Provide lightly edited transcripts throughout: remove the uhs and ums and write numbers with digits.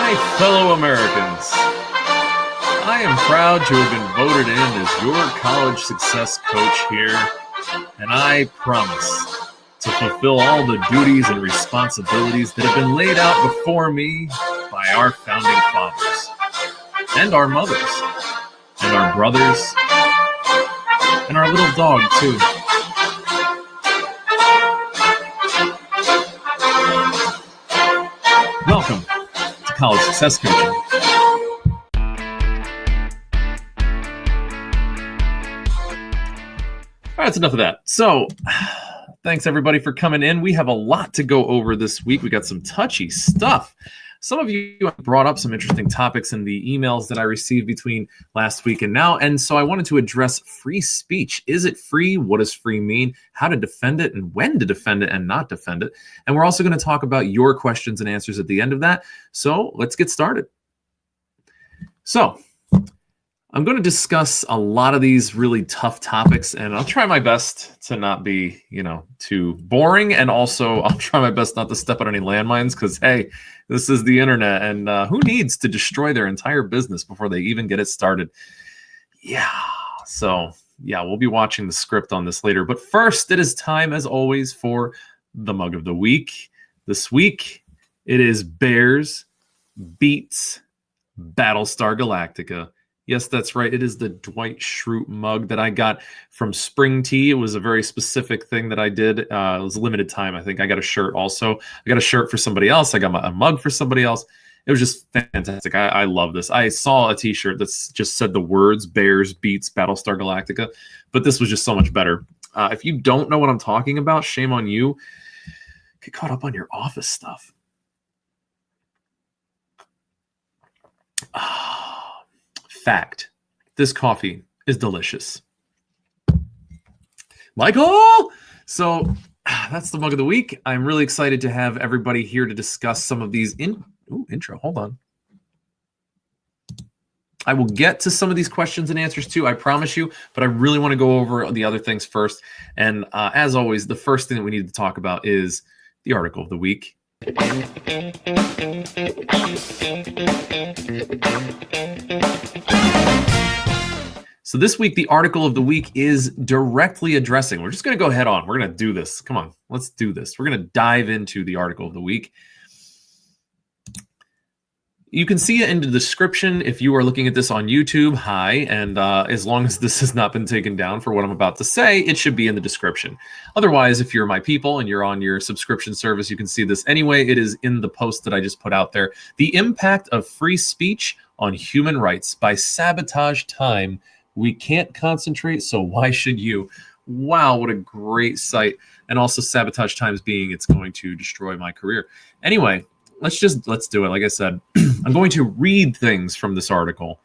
My fellow Americans, I am proud to have been voted in as your college success coach here, and I promise to fulfill all the duties and responsibilities that have been laid out before me by our founding fathers, and our mothers, and our brothers, and our little dog, too. Welcome to College Success Coaching. All right, that's enough of that. So, thanks everybody for coming in. We have a lot to go over this week. We got some touchy stuff. Some of you brought up some interesting topics in the emails that I received between last week and now. And so I wanted to address free speech. Is it free? What does free mean? How to defend it and when to defend it and not defend it. And we're also going to talk about your questions and answers at the end of that. So let's get started. So I'm going to discuss a lot of these really tough topics, and I'll try my best to not be, too boring. And also I'll try my best not to step on any landmines because, hey, this is the internet, and who needs to destroy their entire business before they even get it started? So we'll be watching the script on this later. But first, it is time, as always, for the mug of the week. This week, it is Bears beats Battlestar Galactica. Yes, that's right. It is the Dwight Schrute mug that I got from Spring Tea. It was a very specific thing that I did. It was a limited time, I think. I got a shirt also. I got a shirt for somebody else. I got a mug for somebody else. It was just fantastic. I love this. I saw a T-shirt that just said the words Bears beats Battlestar Galactica, but this was just so much better. If you don't know what I'm talking about, shame on you. Get caught up on your office stuff. Fact, this coffee is delicious. Michael! So that's the mug of the week. I'm really excited to have everybody here to discuss some of these intro. Hold on. I will get to some of these questions and answers too, I promise you, but I really want to go over the other things first. And as always, the first thing that we need to talk about is the article of the week. So this week, the article of the week is directly addressing. We're just going to go head on. We're going to do this. Come on, let's do this. We're going to dive into the article of the week. You can see it in the description if you are looking at this on YouTube. Hi, and as long as this has not been taken down for what I'm about to say, it should be in the description. Otherwise, if you're my people and you're on your subscription service, you can see this anyway. It is in the post that I just put out there. The Impact of Free Speech on Human Rights by Sabotage Time. We can't concentrate, so why should you? Wow, what a great site. And also Sabotage Times being it's going to destroy my career. Anyway, let's do it. Like I said, I'm going to read things from this article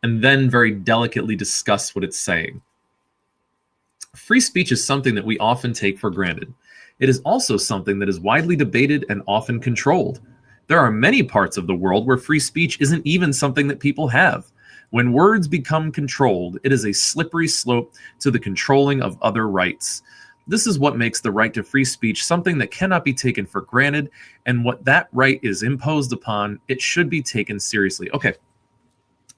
and then very delicately discuss what it's saying. Free speech is something that we often take for granted. It is also something that is widely debated and often controlled. There are many parts of the world where free speech isn't even something that people have. When words become controlled, it is a slippery slope to the controlling of other rights. This is what makes the right to free speech something that cannot be taken for granted, and what that right is imposed upon, it should be taken seriously. Okay,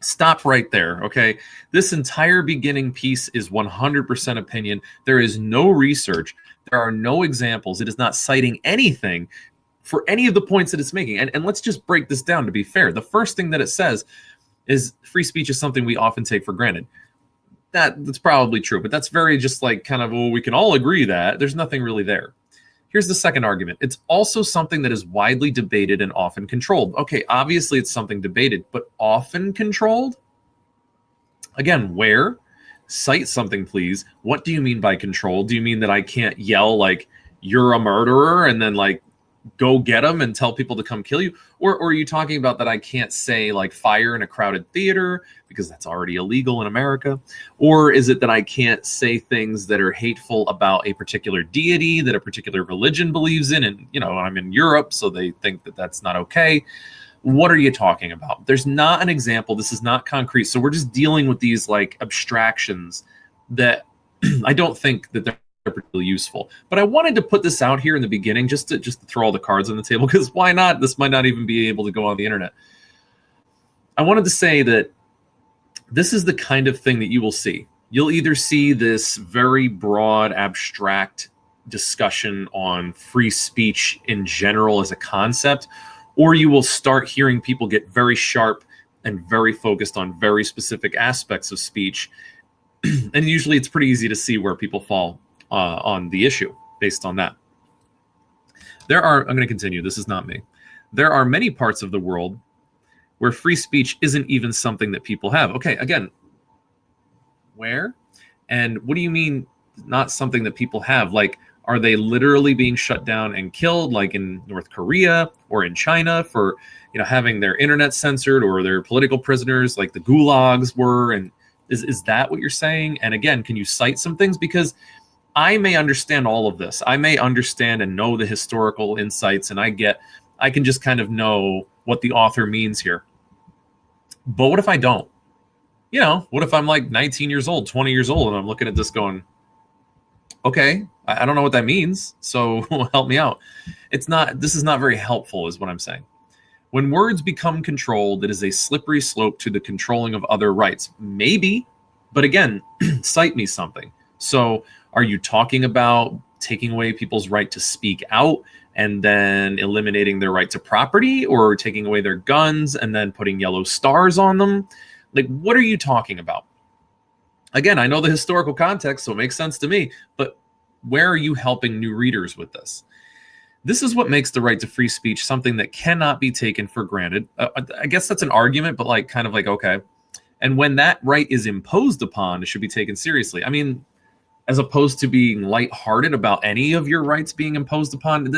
stop right there, okay? This entire beginning piece is 100% opinion. There is no research. There are no examples. It is not citing anything for any of the points that it's making. And let's just break this down to be fair. The first thing that it says is free speech is something we often take for granted. That's probably true, but that's very just like kind of, well, we can all agree that. There's nothing really there. Here's the second argument. It's also something that is widely debated and often controlled. Okay, obviously it's something debated, but often controlled? Again, where? Cite something, please. What do you mean by control? Do you mean that I can't yell like, you're a murderer, and then like, go get them and tell people to come kill you? Or are you talking about that I can't say like fire in a crowded theater because that's already illegal in America? Or is it that I can't say things that are hateful about a particular deity that a particular religion believes in? And, I'm in Europe, so they think that that's not okay. What are you talking about? There's not an example. This is not concrete. So we're just dealing with these like abstractions that I don't think that they're particularly useful. But I wanted to put this out here in the beginning just to throw all the cards on the table, because why not? This might not even be able to go on the internet. I wanted to say that this is the kind of thing that you will see. You'll either see this very broad, abstract discussion on free speech in general as a concept, or you will start hearing people get very sharp and very focused on very specific aspects of speech. And usually it's pretty easy to see where people fall on the issue based on that. I'm going to continue. This is not me. There are many parts of the world where free speech isn't even something that people have. Okay, again, where? And what do you mean not something that people have? Like, are they literally being shut down and killed, like in North Korea or in China for, having their internet censored, or their political prisoners like the gulags were? And is that what you're saying? And again, can you cite some things? Because I may understand all of this. I may understand and know the historical insights, and I can just kind of know what the author means here. But what if I don't? What if I'm like 19 years old, 20 years old, and I'm looking at this going, okay, I don't know what that means, so help me out. This is not very helpful, is what I'm saying. When words become controlled, it is a slippery slope to the controlling of other rights. Maybe, but again, cite me something. So are you talking about taking away people's right to speak out and then eliminating their right to property, or taking away their guns and then putting yellow stars on them? Like, what are you talking about? Again, I know the historical context, so it makes sense to me, but where are you helping new readers with this? This is what makes the right to free speech something that cannot be taken for granted. I guess that's an argument, but okay. And when that right is imposed upon, it should be taken seriously. I mean, as opposed to being lighthearted about any of your rights being imposed upon.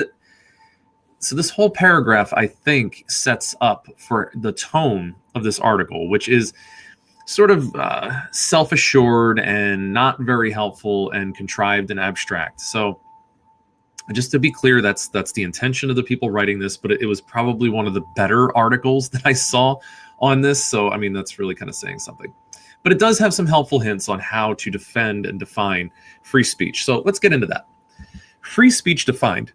So this whole paragraph, I think, sets up for the tone of this article, which is sort of self-assured and not very helpful and contrived and abstract. So just to be clear, that's the intention of the people writing this, but it was probably one of the better articles that I saw on this. So, I mean, that's really kind of saying something. But it does have some helpful hints on how to defend and define free speech. So let's get into that. Free speech defined.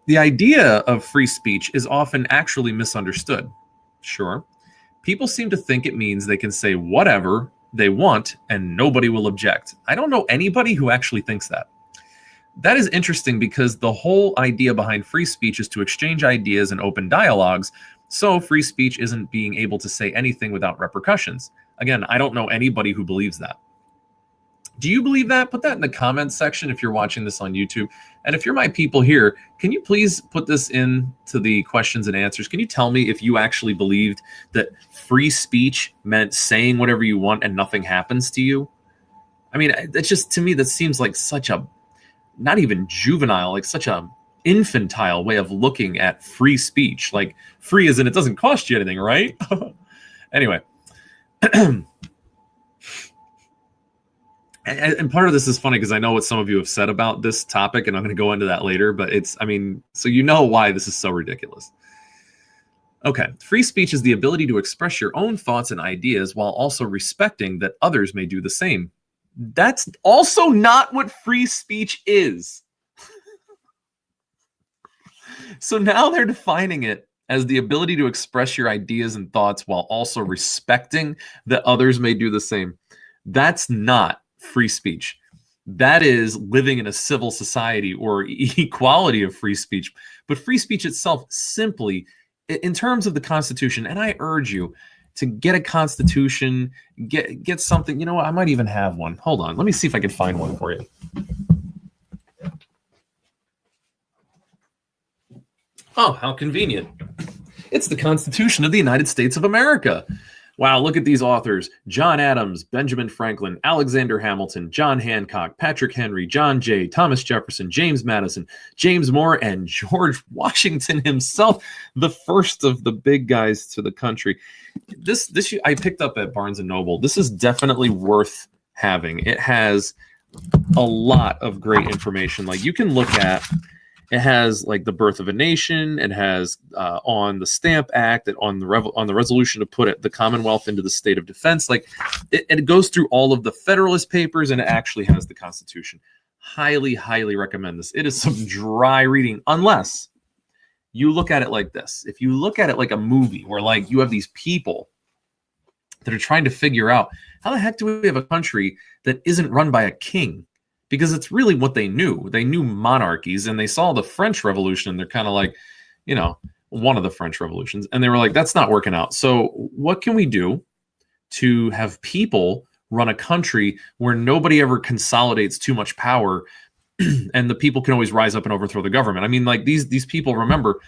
The idea of free speech is often actually misunderstood. Sure. People seem to think it means they can say whatever they want and nobody will object. I don't know anybody who actually thinks that. That is interesting, because the whole idea behind free speech is to exchange ideas and open dialogues. So free speech isn't being able to say anything without repercussions. Again, I don't know anybody who believes that. Do you believe that? Put that in the comments section if you're watching this on YouTube. And if you're my people here, can you please put this into the questions and answers? Can you tell me if you actually believed that free speech meant saying whatever you want and nothing happens to you? I mean, that's just, to me, that seems like such a, not even juvenile, like such a infantile way of looking at free speech. Like, free as in it doesn't cost you anything, right? Anyway. And part of this is funny because I know what some of you have said about this topic, and I'm going to go into that later, but so you know why this is so ridiculous. Okay, free speech is the ability to express your own thoughts and ideas while also respecting that others may do the same. That's also not what free speech is. So now they're defining it as the ability to express your ideas and thoughts while also respecting that others may do the same. That's not free speech. That is living in a civil society or equality of free speech. But free speech itself, simply, in terms of the Constitution, and I urge you to get a Constitution, get something. You know what? I might even have one. Hold on. Let me see if I can find one for you. Oh, how convenient. It's the Constitution of the United States of America. Wow, look at these authors. John Adams, Benjamin Franklin, Alexander Hamilton, John Hancock, Patrick Henry, John Jay, Thomas Jefferson, James Madison, James Moore, and George Washington himself, the first of the big guys to the country. This I picked up at Barnes & Noble. This is definitely worth having. It has a lot of great information. Like, you can look at, it has like the birth of a nation. It has on the Stamp Act, and on the resolution to put it, the Commonwealth into the state of defense. Like, it goes through all of the Federalist Papers, and it actually has the Constitution. Highly, highly recommend this. It is some dry reading, unless you look at it like this. If you look at it like a movie, where like you have these people that are trying to figure out how the heck do we have a country that isn't run by a king? Because it's really what they knew. They knew monarchies, and they saw the French Revolution. They're kind of like, one of the French revolutions. And they were like, that's not working out. So what can we do to have people run a country where nobody ever consolidates too much power and the people can always rise up and overthrow the government? I mean, like these people, remember,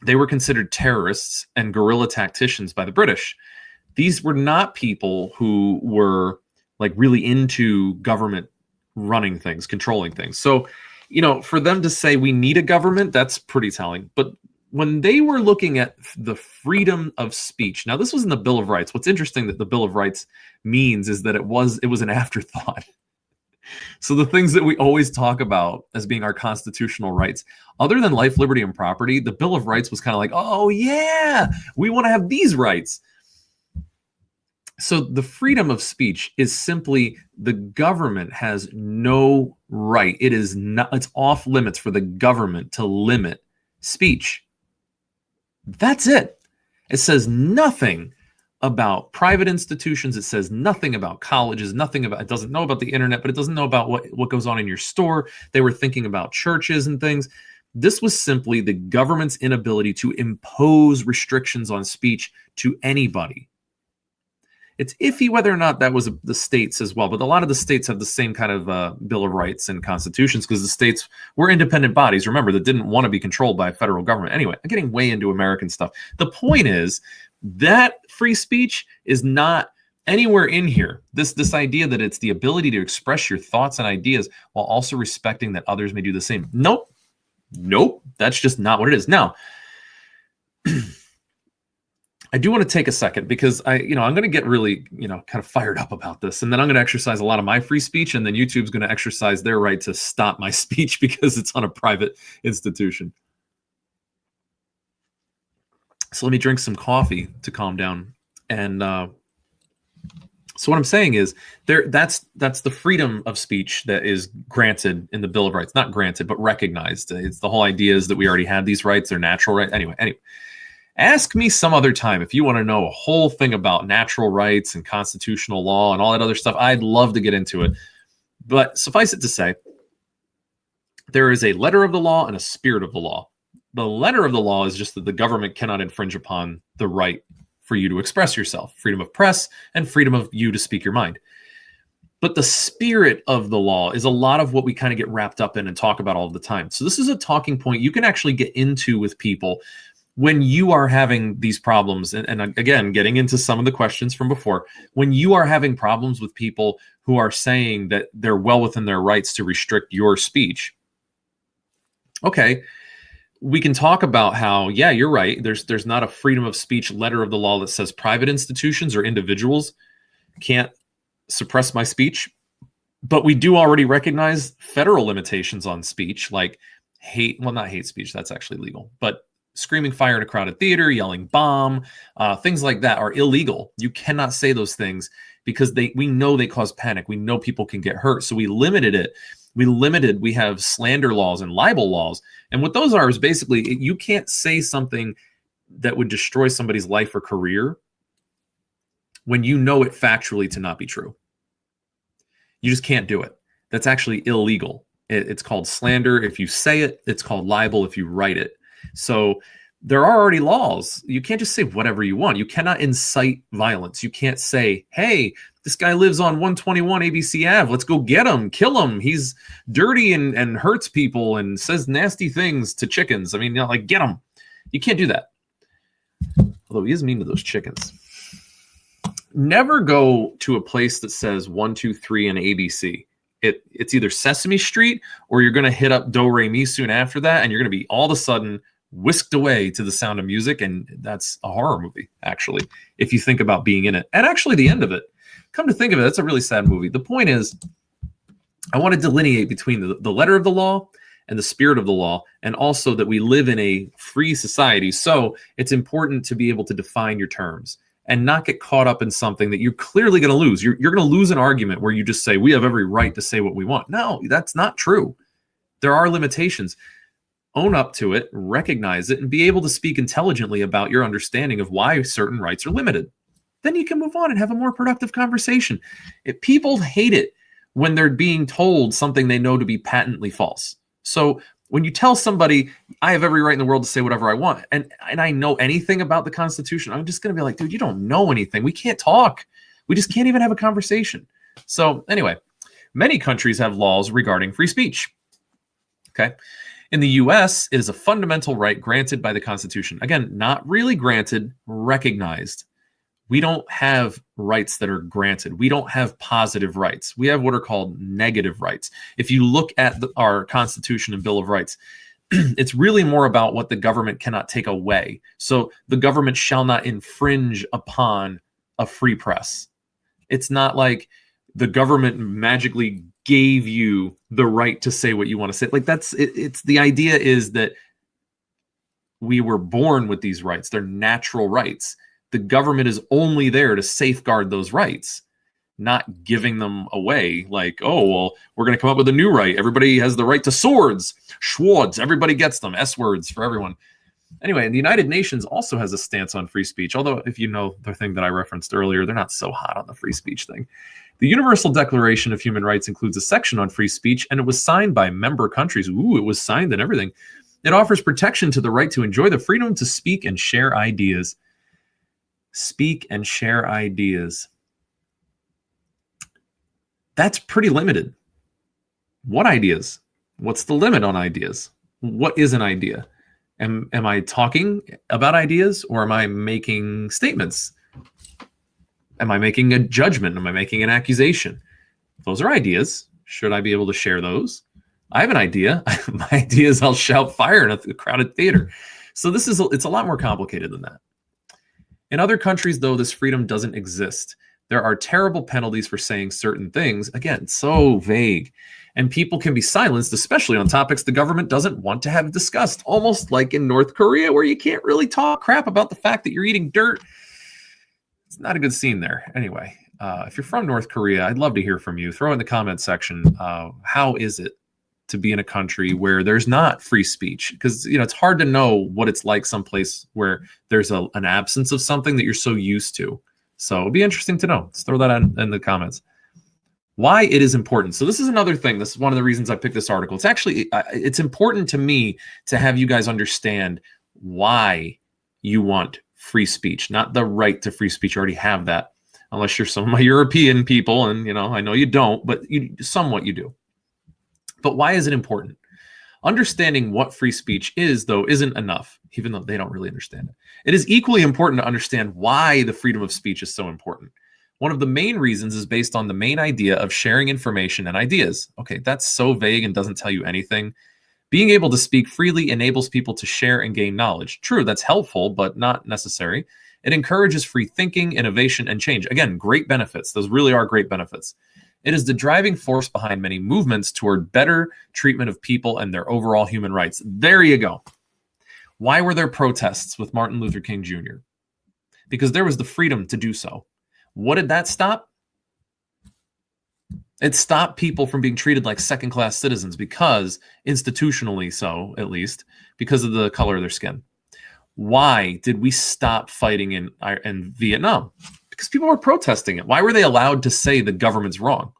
they were considered terrorists and guerrilla tacticians by the British. These were not people who were like really into government running things, controlling things. So, for them to say we need a government, that's pretty telling. But when they were looking at the freedom of speech, now this was in the Bill of Rights. What's interesting that the Bill of Rights means is that it was an afterthought. So the things that we always talk about as being our constitutional rights, other than life, liberty, and property, the Bill of Rights was kind of like, oh yeah, we want to have these rights. So the freedom of speech is simply the government has no right. It's off limits for the government to limit speech. That's it. It says nothing about private institutions. It says nothing about colleges, it doesn't know about the internet, but it doesn't know about what goes on in your store. They were thinking about churches and things. This was simply the government's inability to impose restrictions on speech to anybody. It's iffy whether or not that was the states as well, but a lot of the states have the same kind of Bill of Rights and constitutions because the states were independent bodies, remember, that didn't want to be controlled by a federal government. Anyway, I'm getting way into American stuff. The point is that free speech is not anywhere in here. This idea that it's the ability to express your thoughts and ideas while also respecting that others may do the same. Nope. That's just not what it is. Now, I do want to take a second because I'm going to get really, kind of fired up about this. And then I'm going to exercise a lot of my free speech. And then YouTube's going to exercise their right to stop my speech because it's on a private institution. So let me drink some coffee to calm down. And so what I'm saying is that's the freedom of speech that is granted in the Bill of Rights. Not granted, but recognized. It's the whole idea is that we already have these rights. They're natural rights. Anyway. Ask me some other time if you want to know a whole thing about natural rights and constitutional law and all that other stuff. I'd love to get into it. But suffice it to say, there is a letter of the law and a spirit of the law. The letter of the law is just that the government cannot infringe upon the right for you to express yourself, freedom of press and freedom of you to speak your mind. But the spirit of the law is a lot of what we kind of get wrapped up in and talk about all the time. So this is a talking point you can actually get into with people when you are having these problems, and again, getting into some of the questions from before, when you are having problems with people who are saying that they're well within their rights to restrict your speech, okay, we can talk about how, yeah, you're right, there's not a freedom of speech letter of the law that says private institutions or individuals can't suppress my speech, but we do already recognize federal limitations on speech, like not hate speech, that's actually legal, but screaming fire in a crowded theater, yelling bomb, things like that are illegal. You cannot say those things because we know they cause panic. We know people can get hurt. So we limited it. We have slander laws and libel laws. And what those are is basically you can't say something that would destroy somebody's life or career when you know it factually to not be true. You just can't do it. That's actually illegal. It's called slander if you say it. It's called libel if you write it. So there are already laws. You can't just say whatever you want. You cannot incite violence. You can't say, hey, this guy lives on 121 ABC Ave. Let's go get him, kill him. He's dirty and hurts people and says nasty things to chickens. I mean, get him. You can't do that. Although he is mean to those chickens. Never go to a place that says 1, 2, 3 and ABC. It's either Sesame Street or you're going to hit up Do Re Mi soon after that, and you're going to be all of a sudden whisked away to the sound of music, and that's a horror movie, actually, if you think about being in it. And actually the end of it, come to think of it, that's a really sad movie. The point is, I want to delineate between the letter of the law and the spirit of the law, and also that we live in a free society, so it's important to be able to define your terms and not get caught up in something that you're clearly going to lose. You're going to lose an argument where you just say, we have every right to say what we want. No, that's not true. There are limitations. Own up to it, recognize it, and be able to speak intelligently about your understanding of why certain rights are limited. then you can move on and have a more productive conversation. People hate it when they're being told something they know to be patently false. So when you tell somebody, I have every right in the world to say whatever I want, and I know anything about the Constitution, I'm just going to be like, dude, you don't know anything. We can't talk. We just can't even have a conversation. So anyway, many countries have laws regarding free speech. Okay. In the US, it is a fundamental right granted by the Constitution. Again, not really granted, recognized. We don't have rights that are granted. We don't have positive rights. We have what are called negative rights. If you look at our Constitution and Bill of Rights, it's really more about what the government cannot take away. So the government shall not infringe upon a free press. It's not like the government magically gave you the right to say what you want to say. Like it's the idea is that we were born with these rights. They're natural rights. The government is only there to safeguard those rights, not giving them away like, oh, well, we're going to come up with a new right. Everybody has the right to swords. Schwartz, everybody gets them. S words for everyone. Anyway, the United Nations also has a stance on free speech, although if you know the thing that I referenced earlier, they're not so hot on the free speech thing. The Universal Declaration of Human Rights includes a section on free speech, and it was signed by member countries. Ooh, it was signed and everything. It offers protection to the right to enjoy the freedom to speak and share ideas. Speak and share ideas. That's pretty limited. What ideas? What's the limit on ideas? What is an idea? Am I talking about ideas, or am I making statements? Am I making a judgment? Am I making an accusation? Those are ideas. Should I be able to share those? I have an idea. My idea is I'll shout fire in a crowded theater. So it's a lot more complicated than that. In other countries, though, this freedom doesn't exist. There are terrible penalties for saying certain things. Again, so vague. And people can be silenced, especially on topics the government doesn't want to have discussed. Almost like in North Korea, where you can't really talk crap about the fact that you're eating dirt. It's not a good scene there. Anyway, if you're from North Korea, I'd love to hear from you. Throw in the comment section, how is it to be in a country where there's not free speech? Because it's hard to know what it's like someplace where there's an absence of something that you're so used to. So it'll be interesting to know. Let's throw that in the comments. Why it is important. So this is another thing. This is one of the reasons I picked this article. It's actually, it's important to me to have you guys understand why you want free speech, not the right to free speech. You already have that, unless you're some of my European people. And, I know you don't, but somewhat you do. But why is it important? Understanding what free speech is, though, isn't enough, even though they don't really understand it. It is equally important to understand why the freedom of speech is so important. One of the main reasons is based on the main idea of sharing information and ideas. Okay, that's so vague and doesn't tell you anything. Being able to speak freely enables people to share and gain knowledge. True, that's helpful, but not necessary. It encourages free thinking, innovation, and change. Again, great benefits. Those really are great benefits. It is the driving force behind many movements toward better treatment of people and their overall human rights. There you go. Why were there protests with Martin Luther King Jr.? Because there was the freedom to do so. What did that stop? It stopped people from being treated like second-class citizens because, institutionally so, at least, because of the color of their skin. Why did we stop fighting in Vietnam? Because people were protesting it. Why were they allowed to say the government's wrong?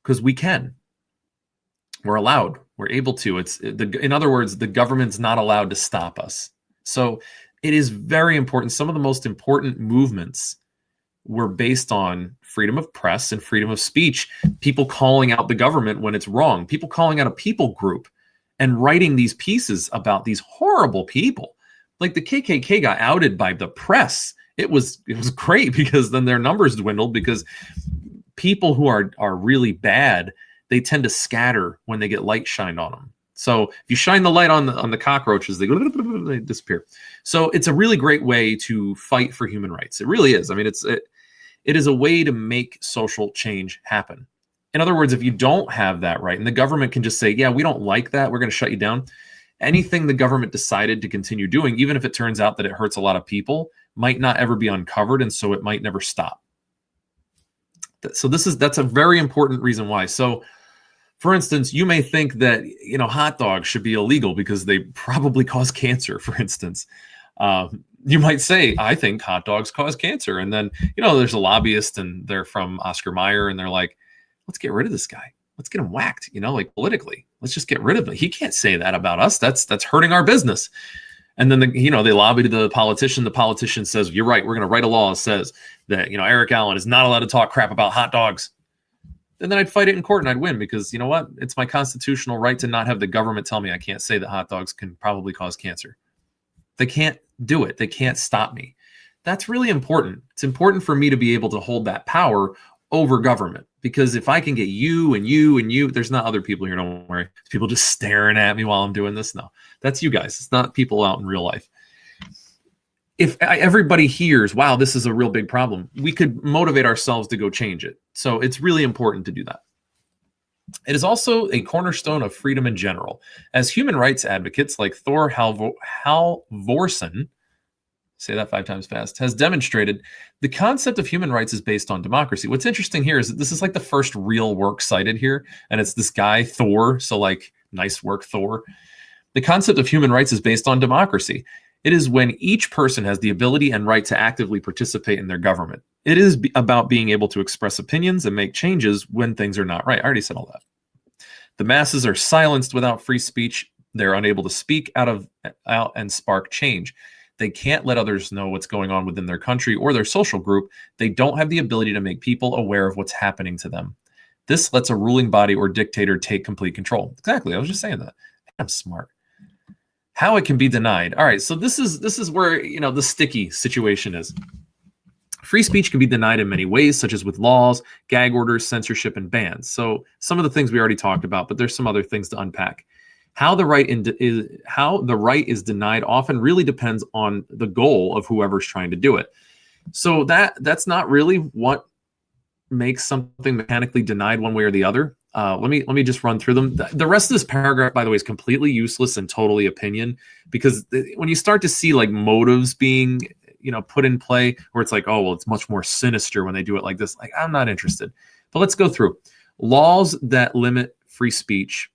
Because we can. We're allowed. We're able to. In other words, the government's not allowed to stop us. So it is very important. Some of the most important movements were based on freedom of press and freedom of speech, people calling out the government when it's wrong, people calling out a people group and writing these pieces about these horrible people. Like the KKK got outed by the press. It was great because then their numbers dwindled, because people who are really bad, they tend to scatter when they get light shined on them. So if you shine the light on the cockroaches, they disappear. So it's a really great way to fight for human rights. It really is. I mean, it is a way to make social change happen. In other words, if you don't have that right, and the government can just say, yeah, we don't like that, we're going to shut you down. Anything the government decided to continue doing, even if it turns out that it hurts a lot of people, might not ever be uncovered, and so it might never stop. So that's a very important reason why. So, for instance, you may think that hot dogs should be illegal because they probably cause cancer, for instance. you might say, I think hot dogs cause cancer. And then, there's a lobbyist and they're from Oscar Mayer and they're like, let's get rid of this guy. Let's get him whacked, like politically. Let's just get rid of him. He can't say that about us. That's hurting our business. And then, they lobby to the politician. The politician says, you're right. We're going to write a law that says that, Eric Allen is not allowed to talk crap about hot dogs. And then I'd fight it in court and I'd win because you know what? It's my constitutional right to not have the government tell me I can't say that hot dogs can probably cause cancer. They can't do it. They can't stop me. That's really important. It's important for me to be able to hold that power over government, because if I can get you and you and you, there's not other people here. Don't worry. People just staring at me while I'm doing this. No, that's you guys. It's not people out in real life. If everybody hears, wow, this is a real big problem, we could motivate ourselves to go change it. So it's really important to do that. It is also a cornerstone of freedom in general. As human rights advocates like Thor Halvorsen, say that 5 times fast, has demonstrated, the concept of human rights is based on democracy. What's interesting here is that this is like the first real work cited here, and it's this guy, Thor, so like, nice work, Thor. The concept of human rights is based on democracy. It is when each person has the ability and right to actively participate in their government. It is about being able to express opinions and make changes when things are not right. I already said all that. The masses are silenced without free speech. They're unable to speak out and spark change. They can't let others know what's going on within their country or their social group. They don't have the ability to make people aware of what's happening to them. This lets a ruling body or dictator take complete control. Exactly. I was just saying that. I'm smart. How it can be denied. All right. So this is where, the sticky situation is. Free speech can be denied in many ways, such as with laws, gag orders, censorship, and bans. So some of the things we already talked about, but there's some other things to unpack. How the right is denied often really depends on the goal of whoever's trying to do it. So that's not really what makes something mechanically denied one way or the other. Let me just run through them. The rest of this paragraph, by the way, is completely useless and totally opinion, because when you start to see like motives being put in play, where it's like, oh, well, it's much more sinister when they do it like this. Like, I'm not interested. But let's go through. Laws that limit free speech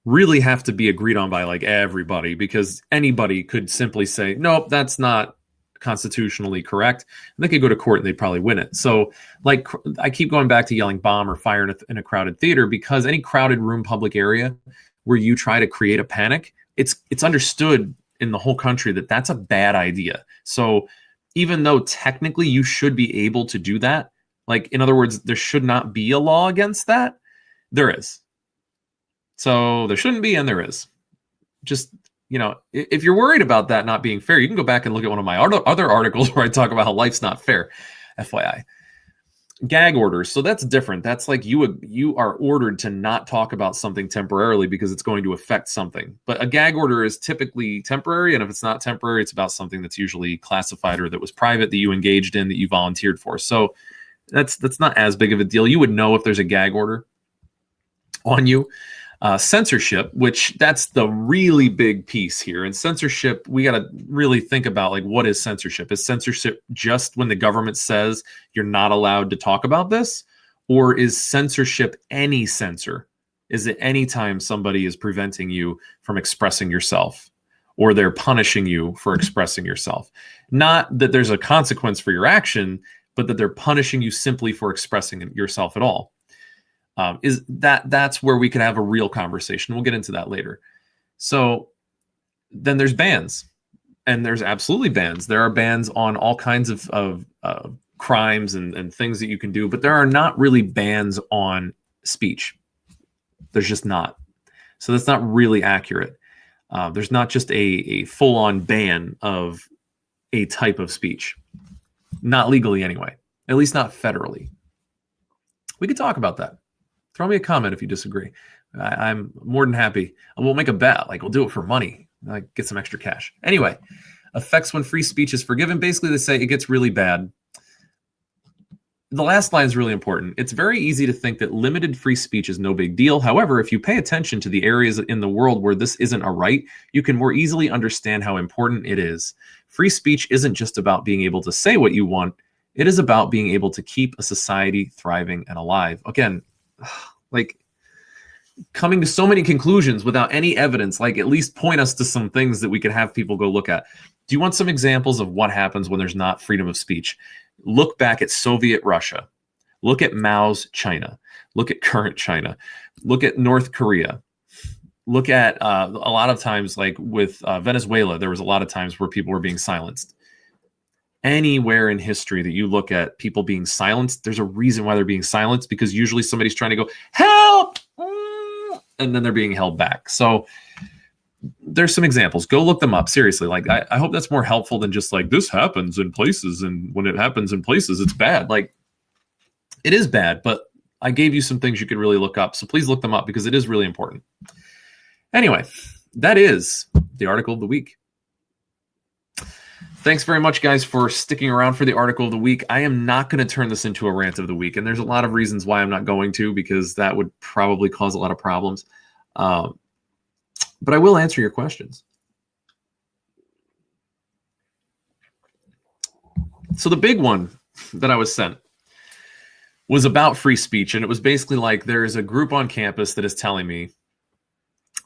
really have to be agreed on by like everybody, because anybody could simply say, nope, that's not constitutionally correct. And they could go to court and they'd probably win it. So like, I keep going back to yelling bomb or fire in a crowded theater, because any crowded room, public area where you try to create a panic, it's understood in the whole country that that's a bad idea. So even though technically you should be able to do that, like, in other words, there should not be a law against that, there is. So there shouldn't be, and there is. Just, if you're worried about that not being fair, you can go back and look at one of my other articles where I talk about how life's not fair, FYI. Gag orders. So that's different. That's like you are ordered to not talk about something temporarily because it's going to affect something. But a gag order is typically temporary, and if it's not temporary, it's about something that's usually classified or that was private, that you engaged in, that you volunteered for. So that's not as big of a deal. You would know if there's a gag order on you. Censorship, which that's the really big piece here. And censorship, we got to really think about, like, what is censorship? Is censorship just when the government says you're not allowed to talk about this? Or is censorship any censor? Is it any time somebody is preventing you from expressing yourself, or they're punishing you for expressing yourself? Not that there's a consequence for your action, but that they're punishing you simply for expressing yourself at all. That's where we could have a real conversation. We'll get into that later. So then there's bans, and there's absolutely bans. There are bans on all kinds of crimes and things that you can do, but there are not really bans on speech. There's just not. So that's not really accurate. There's not just a full-on ban of a type of speech. Not legally anyway, at least not federally. We could talk about that. Throw me a comment if you disagree. I'm more than happy. We'll make a bet. Like, we'll do it for money. Like, get some extra cash. Anyway, effects when free speech is forgiven. Basically, they say it gets really bad. The last line is really important. It's very easy to think that limited free speech is no big deal. However, if you pay attention to the areas in the world where this isn't a right, you can more easily understand how important it is. Free speech isn't just about being able to say what you want. It is about being able to keep a society thriving and alive. Again, like, coming to so many conclusions without any evidence. Like, at least point us to some things that we could have people go look at. Do you want some examples of what happens when there's not freedom of speech? Look back at Soviet Russia. Look at Mao's China. Look at current China. Look at North Korea. Look at a lot of times, like with Venezuela, there was a lot of times where people were being silenced. Anywhere in history that you look at people being silenced, there's a reason why they're being silenced, because usually somebody's trying to go, help, and then they're being held back. So there's some examples. Go look them up. Seriously. Like, I hope that's more helpful than just like, this happens in places, and when it happens in places, it's bad. Like, it is bad, but I gave you some things you could really look up. So please look them up, because it is really important. Anyway, that is the article of the week. Thanks very much, guys, for sticking around for the article of the week. I am not going to turn this into a rant of the week, and there's a lot of reasons why I'm not going to, because that would probably cause a lot of problems. But I will answer your questions. So the big one that I was sent was about free speech, and it was basically like, there is a group on campus that is telling me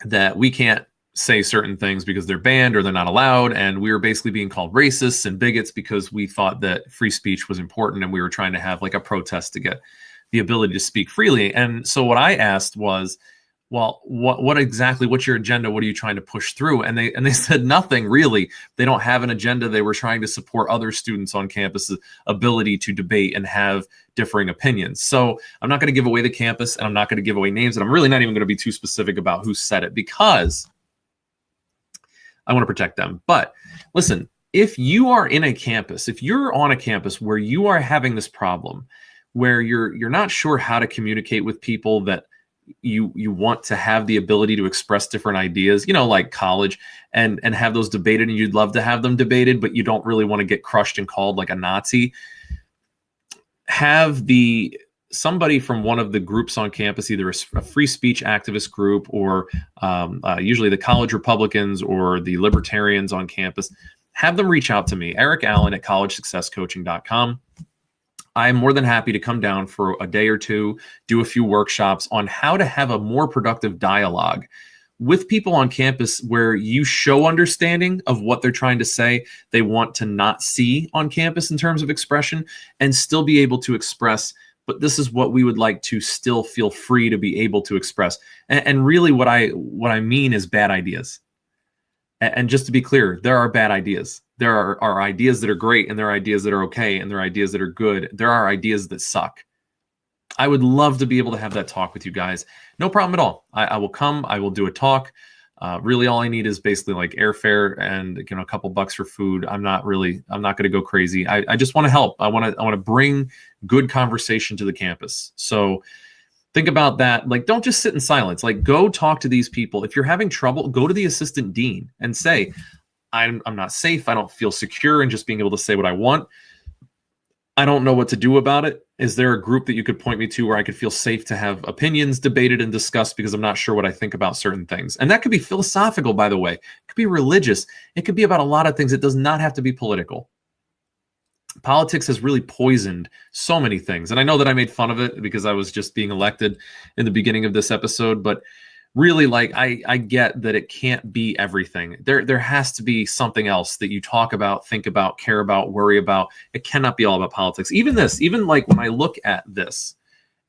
that we can't say certain things because they're banned or they're not allowed, and we were basically being called racists and bigots because we thought that free speech was important, and we were trying to have like a protest to get the ability to speak freely. And so what I asked was, well, what exactly, what's your agenda? What are you trying to push through? And they said nothing really. They don't have an agenda. They were trying to support other students on campus's ability to debate and have differing opinions. So I'm not going to give away the campus, and I'm not going to give away names, and I'm really not even going to be too specific about who said it, because I want to protect them. But listen, if you are in a campus, if you're on a campus where you are having this problem, where you're not sure how to communicate with people that you want to have the ability to express different ideas, like college, and have those debated, and you'd love to have them debated, but you don't really want to get crushed and called like a Nazi, have somebody from one of the groups on campus, either a free speech activist group or usually the college Republicans or the libertarians on campus, have them reach out to me, Eric Allen at collegesuccesscoaching.com. I'm more than happy to come down for a day or two, do a few workshops on how to have a more productive dialogue with people on campus, where you show understanding of what they're trying to say, they want to not see on campus in terms of expression, and still be able to express, but this is what we would like to still feel free to be able to express. And really what I mean is bad ideas. And just to be clear, there are bad ideas. There are ideas that are great, and there are ideas that are okay, and there are ideas that are good. There are ideas that suck. I would love to be able to have that talk with you guys. No problem at all. I will come. I will do a talk. Really, all I need is basically like airfare and a couple bucks for food. I'm not going to go crazy. I just want to help. I want to bring good conversation to the campus. So think about that. Like, don't just sit in silence. Like, go talk to these people. If you're having trouble, go to the assistant dean and say, I'm not safe. I don't feel secure in just being able to say what I want. I don't know what to do about it. Is there a group that you could point me to where I could feel safe to have opinions debated and discussed, because I'm not sure what I think about certain things? And that could be philosophical, by the way. It could be religious. It could be about a lot of things. It does not have to be political. Politics has really poisoned so many things. And I know that I made fun of it because I was just being elected in the beginning of this episode, but really, like, I get that it can't be everything. There has to be something else that you talk about, think about, care about, worry about. It cannot be all about politics. Even like when I look at this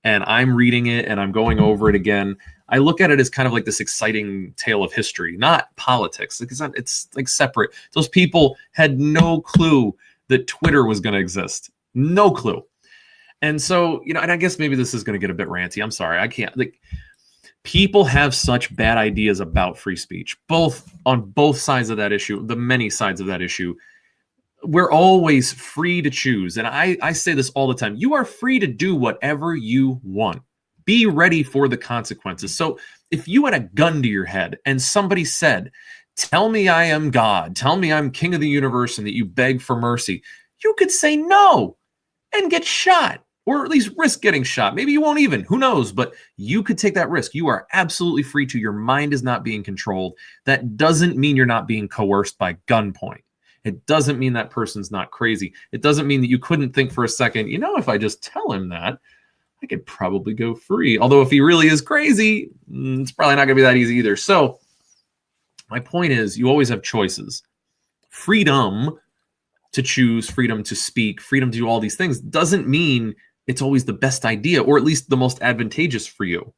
and I'm reading it and I'm going over it again, I look at it as kind of like this exciting tale of history, not politics. It's like separate. Those people had no clue that Twitter was going to exist. No clue. And so, and I guess maybe this is going to get a bit ranty. I'm sorry. I can't, people have such bad ideas about free speech, on both sides of that issue, the many sides of that issue. We're always free to choose. And I say this all the time. You are free to do whatever you want. Be ready for the consequences. So if you had a gun to your head and somebody said, tell me I am God, tell me I'm king of the universe, and that you beg for mercy, you could say no and get shot. Or at least risk getting shot. Maybe you won't even, who knows, but you could take that risk. You are absolutely free to. Your mind is not being controlled. That doesn't mean you're not being coerced by gunpoint. It doesn't mean that person's not crazy. It doesn't mean that you couldn't think for a second, if I just tell him that, I could probably go free. Although if he really is crazy, it's probably not going to be that easy either. So my point is, you always have choices. Freedom to choose, freedom to speak, freedom to do all these things doesn't mean it's always the best idea, or at least the most advantageous for you.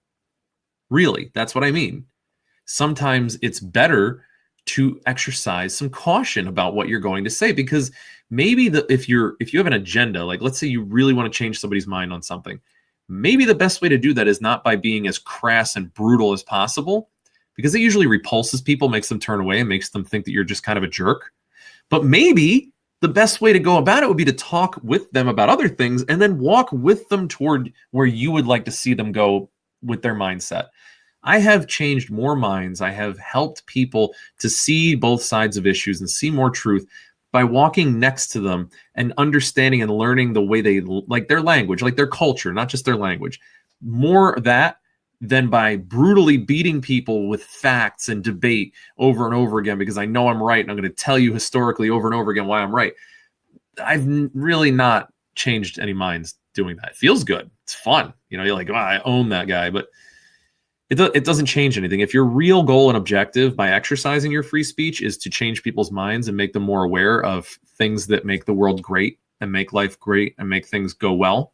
Really, that's what I mean. Sometimes it's better to exercise some caution about what you're going to say, because maybe if you have an agenda, like let's say you really want to change somebody's mind on something, maybe the best way to do that is not by being as crass and brutal as possible, because it usually repulses people, makes them turn away, and makes them think that you're just kind of a jerk. But maybe the best way to go about it would be to talk with them about other things and then walk with them toward where you would like to see them go with their mindset. I have changed more minds. I have helped people to see both sides of issues and see more truth by walking next to them and understanding and learning the way they like their language, like their culture, not just their language. More that than by brutally beating people with facts and debate over and over again, because I know I'm right and I'm going to tell you historically over and over again why I'm right. I've really not changed any minds doing that. It feels good. It's fun. You know, you're like, oh, I own that guy, but it doesn't change anything. If your real goal and objective by exercising your free speech is to change people's minds and make them more aware of things that make the world great and make life great and make things go well,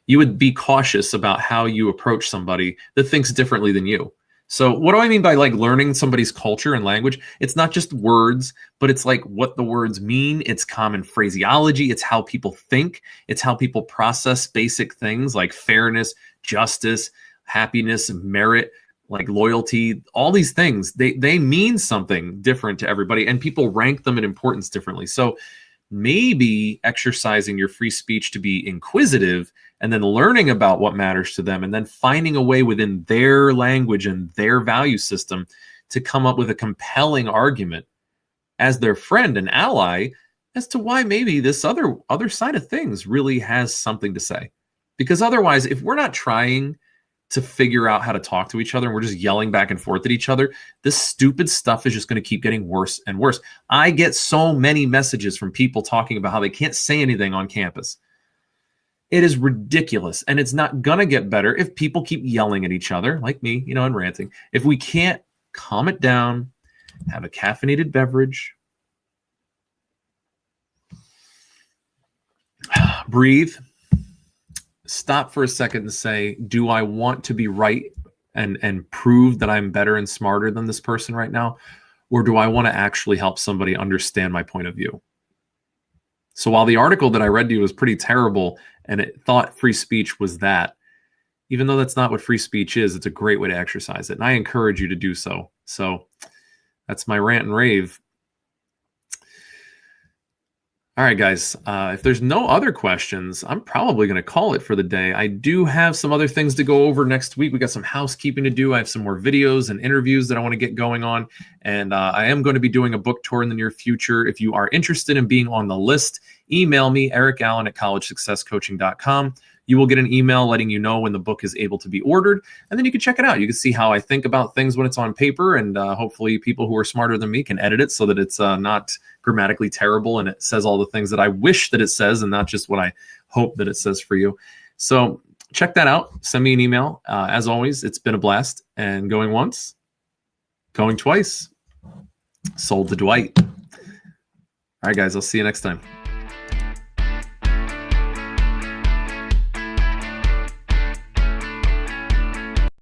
you would be cautious about how you approach somebody that thinks differently than you. So what do I mean by like learning somebody's culture and language? It's not just words, but it's like what the words mean. It's common phraseology. It's how people think. It's how people process basic things like fairness, justice, happiness, merit, like loyalty. All these things, they mean something different to everybody, and people rank them in importance differently. So maybe exercising your free speech to be inquisitive and then learning about what matters to them and then finding a way within their language and their value system to come up with a compelling argument as their friend and ally as to why maybe this other side of things really has something to say. Because otherwise, if we're not trying to figure out how to talk to each other and we're just yelling back and forth at each other, this stupid stuff is just going to keep getting worse and worse. I get so many messages from people talking about how they can't say anything on campus. It is ridiculous, and it's not going to get better if people keep yelling at each other like me, you know, and ranting. If we can't calm it down, have a caffeinated beverage, breathe, stop for a second and say, do I want to be right and prove that I'm better and smarter than this person right now? Or do I want to actually help somebody understand my point of view? So while the article that I read to you was pretty terrible and it thought free speech was that, even though that's not what free speech is, it's a great way to exercise it. And I encourage you to do so. So that's my rant and rave. All right, guys, if there's no other questions, I'm probably going to call it for the day. I do have some other things to go over next week. We got some housekeeping to do. I have some more videos and interviews that I want to get going on. And I am going to be doing a book tour in the near future. If you are interested in being on the list, email me, ericallen@collegesuccesscoaching.com. You will get an email letting you know when the book is able to be ordered. And then you can check it out. You can see how I think about things when it's on paper. And hopefully people who are smarter than me can edit it so that it's not grammatically terrible and it says all the things that I wish that it says and not just what I hope that it says for you. So check that out. Send me an email. As always, it's been a blast. And going once, going twice. Sold to Dwight. All right, guys, I'll see you next time.